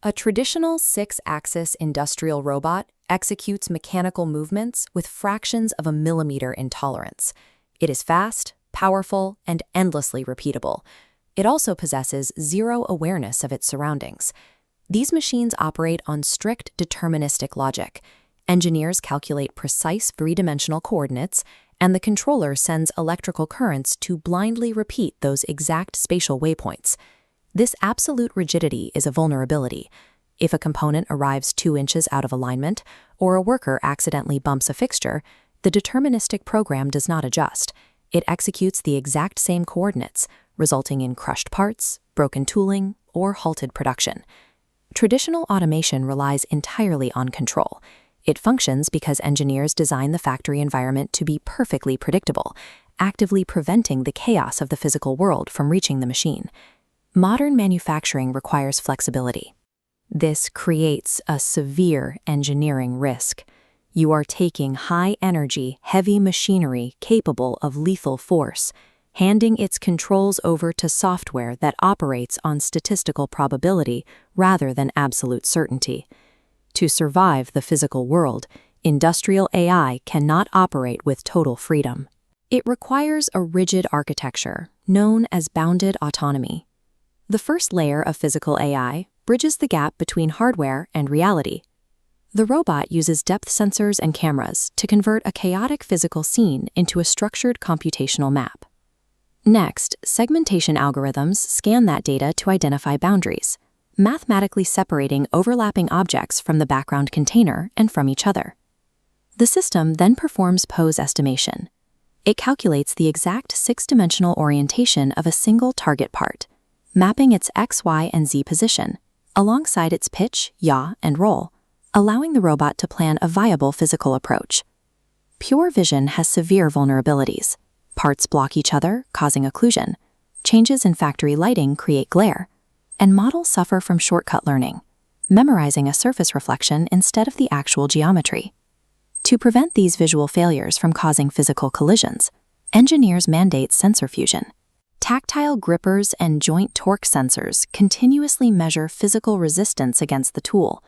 A traditional six-axis industrial robot executes mechanical movements with fractions of a millimeter in tolerance. It is fast, powerful, and endlessly repeatable. It also possesses zero awareness of its surroundings. These machines operate on strict deterministic logic. Engineers calculate precise three-dimensional coordinates, and the controller sends electrical currents to blindly repeat those exact spatial waypoints. This absolute rigidity is a vulnerability. If a component arrives 2 inches out of alignment, or a worker accidentally bumps a fixture, the deterministic program does not adjust. It executes the exact same coordinates, resulting in crushed parts, broken tooling, or halted production. Traditional automation relies entirely on control. It functions because engineers design the factory environment to be perfectly predictable, actively preventing the chaos of the physical world from reaching the machine. Modern manufacturing requires flexibility. This creates a severe engineering risk. You are taking high-energy, heavy machinery capable of lethal force, handing its controls over to software that operates on statistical probability rather than absolute certainty. To survive the physical world, industrial AI cannot operate with total freedom. It requires a rigid architecture, known as bounded autonomy. The first layer of physical AI bridges the gap between hardware and reality. The robot uses depth sensors and cameras to convert a chaotic physical scene into a structured computational map. Next, segmentation algorithms scan that data to identify boundaries, mathematically separating overlapping objects from the background container and from each other. The system then performs pose estimation. It calculates the exact six-dimensional orientation of a single target part, mapping its X, Y, and Z position, alongside its pitch, yaw, and roll, allowing the robot to plan a viable physical approach. Pure vision has severe vulnerabilities. Parts block each other, causing occlusion. Changes in factory lighting create glare. And models suffer from shortcut learning, memorizing a surface reflection instead of the actual geometry. To prevent these visual failures from causing physical collisions, engineers mandate sensor fusion. Tactile grippers and joint torque sensors continuously measure physical resistance against the tool.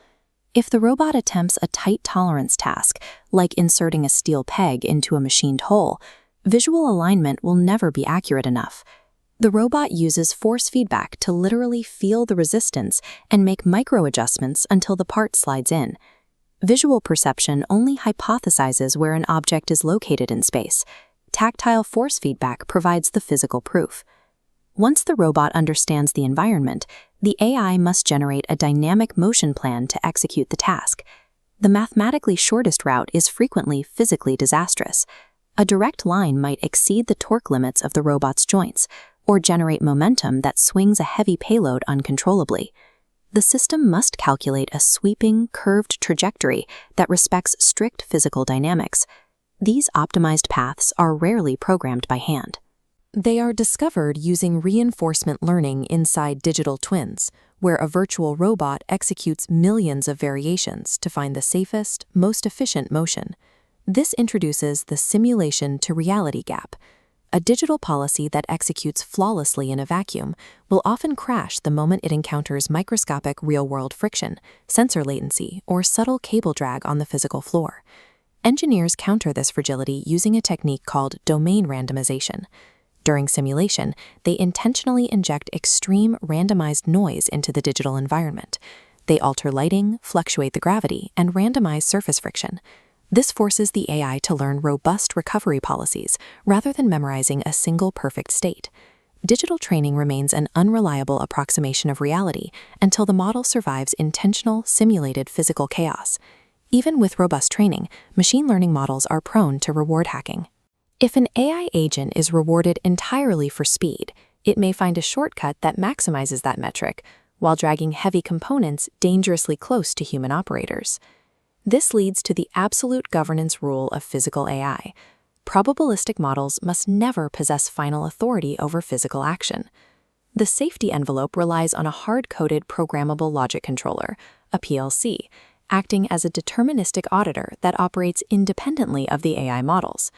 If the robot attempts a tight tolerance task, like inserting a steel peg into a machined hole, visual alignment will never be accurate enough. The robot uses force feedback to literally feel the resistance and make micro-adjustments until the part slides in. Visual perception only hypothesizes where an object is located in space. Tactile force feedback provides the physical proof. Once the robot understands the environment, the AI must generate a dynamic motion plan to execute the task. The mathematically shortest route is frequently physically disastrous. A direct line might exceed the torque limits of the robot's joints, or generate momentum that swings a heavy payload uncontrollably. The system must calculate a sweeping, curved trajectory that respects strict physical dynamics. These optimized paths are rarely programmed by hand. They are discovered using reinforcement learning inside digital twins, where a virtual robot executes millions of variations to find the safest, most efficient motion. This introduces the simulation to reality gap. A digital policy that executes flawlessly in a vacuum will often crash the moment it encounters microscopic real-world friction, sensor latency, or subtle cable drag on the physical floor. Engineers counter this fragility using a technique called domain randomization. During simulation, they intentionally inject extreme randomized noise into the digital environment. They alter lighting, fluctuate the gravity, and randomize surface friction. This forces the AI to learn robust recovery policies rather than memorizing a single perfect state. Digital training remains an unreliable approximation of reality until the model survives intentional, simulated physical chaos. Even with robust training, machine learning models are prone to reward hacking. If an AI agent is rewarded entirely for speed, it may find a shortcut that maximizes that metric, while dragging heavy components dangerously close to human operators. This leads to the absolute governance rule of physical AI. Probabilistic models must never possess final authority over physical action. The safety envelope relies on a hard-coded programmable logic controller, a PLC, acting as a deterministic auditor that operates independently of the AI models.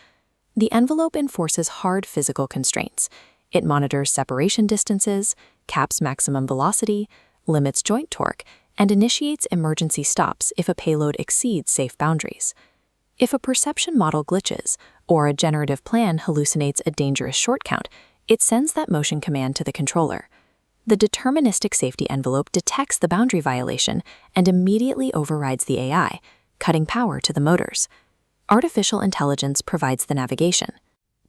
The envelope enforces hard physical constraints. It monitors separation distances, caps maximum velocity, limits joint torque, and initiates emergency stops if a payload exceeds safe boundaries. If a perception model glitches or a generative plan hallucinates a dangerous short count, it sends that motion command to the controller. The deterministic safety envelope detects the boundary violation and immediately overrides the AI, cutting power to the motors. Artificial intelligence provides the navigation.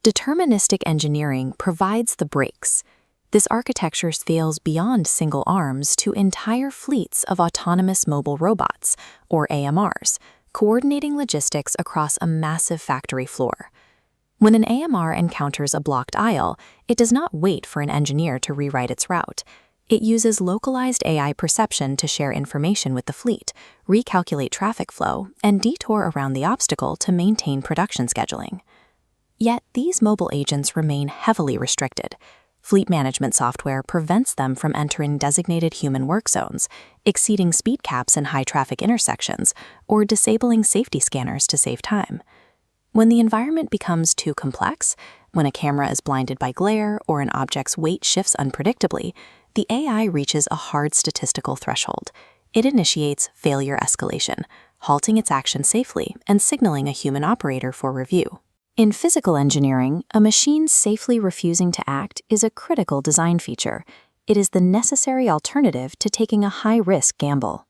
Deterministic engineering provides the brakes. This architecture scales beyond single arms to entire fleets of autonomous mobile robots, or AMRs, coordinating logistics across a massive factory floor. When an AMR encounters a blocked aisle, it does not wait for an engineer to rewrite its route. It uses localized AI perception to share information with the fleet, recalculate traffic flow, and detour around the obstacle to maintain production scheduling. Yet these mobile agents remain heavily restricted. Fleet management software prevents them from entering designated human work zones, exceeding speed caps in high-traffic intersections, or disabling safety scanners to save time. When the environment becomes too complex, when a camera is blinded by glare or an object's weight shifts unpredictably, the AI reaches a hard statistical threshold. It initiates failure escalation, halting its action safely and signaling a human operator for review. In physical engineering, a machine safely refusing to act is a critical design feature. It is the necessary alternative to taking a high-risk gamble.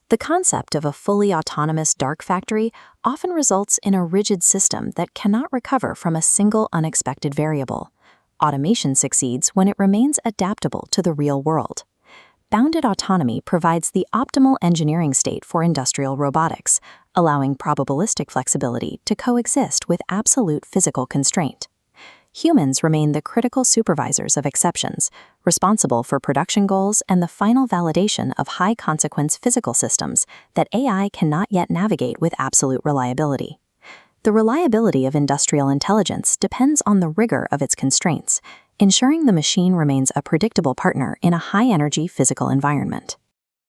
The concept of a fully autonomous dark factory often results in a rigid system that cannot recover from a single unexpected variable. Automation succeeds when it remains adaptable to the real world. Bounded autonomy provides the optimal engineering state for industrial robotics, allowing probabilistic flexibility to coexist with absolute physical constraint. Humans remain the critical supervisors of exceptions, responsible for production goals and the final validation of high-consequence physical systems that AI cannot yet navigate with absolute reliability. The reliability of industrial intelligence depends on the rigor of its constraints, ensuring the machine remains a predictable partner in a high-energy physical environment.